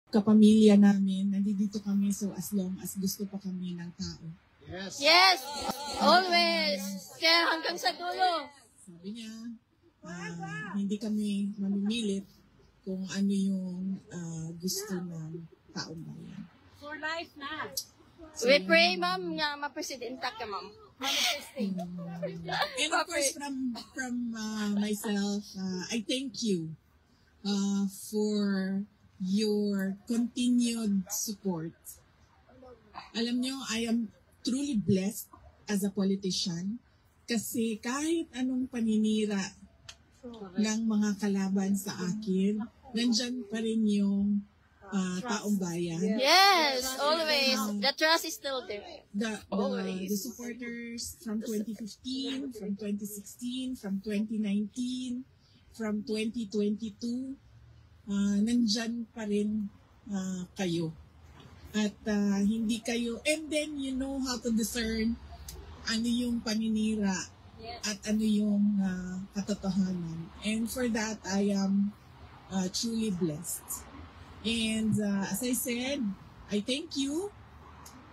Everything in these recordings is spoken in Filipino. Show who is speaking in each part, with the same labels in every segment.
Speaker 1: kapamilya namin, nandito kami so as long as gusto pa kami ng tao.
Speaker 2: Yes! Always! Kaya hanggang sa dulo.
Speaker 1: Sabi niya, hindi kami mamimilit kung ano yung gusto ng taong bayan.
Speaker 3: For life na.
Speaker 2: We pray, ma'am, nga mapresidenta ka, ma'am.
Speaker 1: And of course, from myself, I thank you for your continued support. Alam nyo, I am truly blessed as a politician kasi kahit anong paninira ng mga kalaban sa akin, nandyan pa rin yung taong bayan.
Speaker 2: Yes, always. The trust is still there.
Speaker 1: The supporters from 2015, from 2016, from 2019, from 2022, nandyan pa rin kayo. At hindi kayo, and then you know how to discern ano yung paninira at ano yung katotohanan. And for that, I am truly blessed. And as I said, I thank you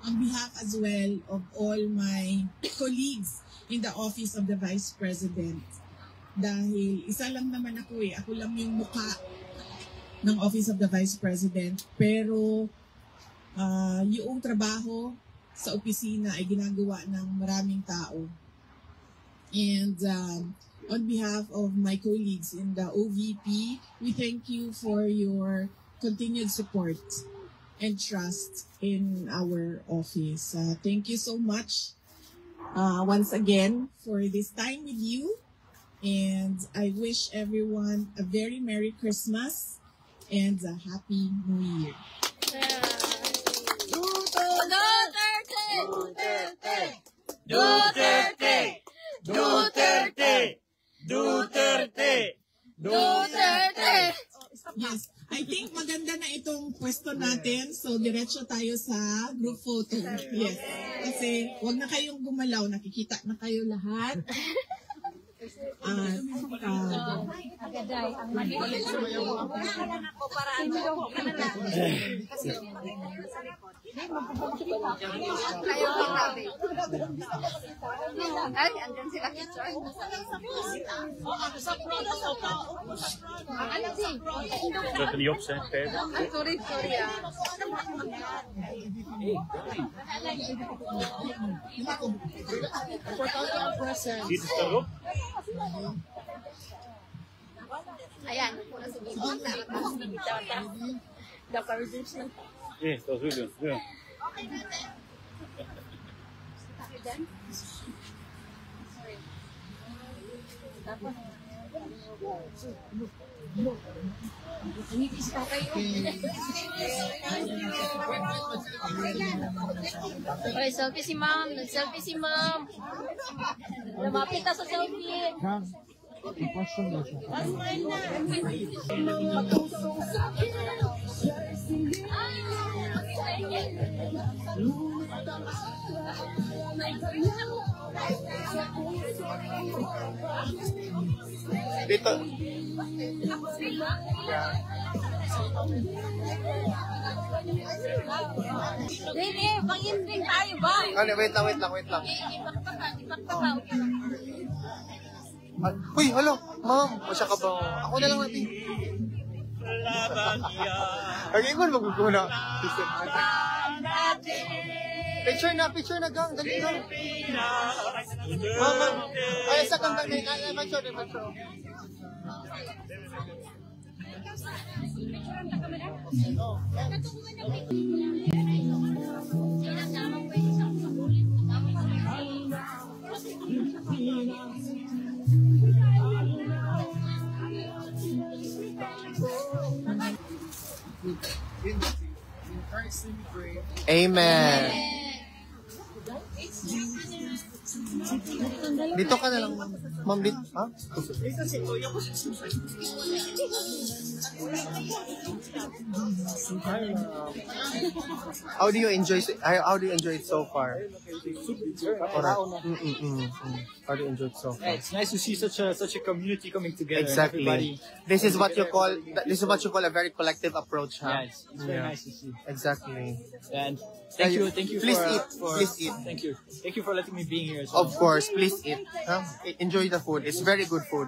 Speaker 1: on behalf as well of all my colleagues in the Office of the Vice President. Dahil isa lang naman ako ako lang yung mukha ng Office of the Vice President. Pero yung trabaho sa opisina ay ginagawa ng maraming tao. And on behalf of my colleagues in the OVP, we thank you for your continued support and trust in our office. Thank you so much once again for this time with you. And I wish everyone a very Merry Christmas and a Happy New Year.
Speaker 2: Duterte!
Speaker 4: Duterte! Duterte! Duterte!
Speaker 2: Duterte!
Speaker 1: Yes, I think maganda na itong pwesto natin. So, diretso tayo sa group photo. Yes. Kasi, wag na kayong gumalaw. Nakikita na kayo lahat.
Speaker 3: Agaday, ang maliit. Ako para ano.
Speaker 2: Ayaw lang namin. Ay, andyan sila kitchen.
Speaker 4: Zet er niet op, zeg.
Speaker 2: Sorry, sorry
Speaker 4: Ziet het erop?
Speaker 2: Ayan, muna sa bibig. Naka-reduce lang.
Speaker 4: Nee, dat is goed doen. Ja.
Speaker 2: Okay, selfie si ma'am. Nag-selfie si ma'am. Lumapit na sa selfie.
Speaker 5: Dito.
Speaker 3: Hindi, pag-ending tayo ba?
Speaker 5: Ano, wait lang. Uy, hello, ma'am. Masya ka ba? Ako na lang natin. Okay, ko na maguguna. Picture na gang. Dali lang. Ma'am, ay, sa kang macho. Amen. Dito ka na lang, ma'am. Dito, ha? How do you enjoy it so far? Alright. How do you enjoy it so far?
Speaker 6: Yeah, it's nice to see such a community coming together.
Speaker 5: Exactly.
Speaker 6: Everybody.
Speaker 5: This is what you call a very collective approach, huh?
Speaker 6: Yeah, it's very nice to see.
Speaker 5: Exactly.
Speaker 6: And thank you
Speaker 5: Please
Speaker 6: for,
Speaker 5: eat.
Speaker 6: for
Speaker 5: Please eat.
Speaker 6: Thank you for letting me be here as well.
Speaker 5: Of course, please eat. Huh? Enjoy the food. It's very good food.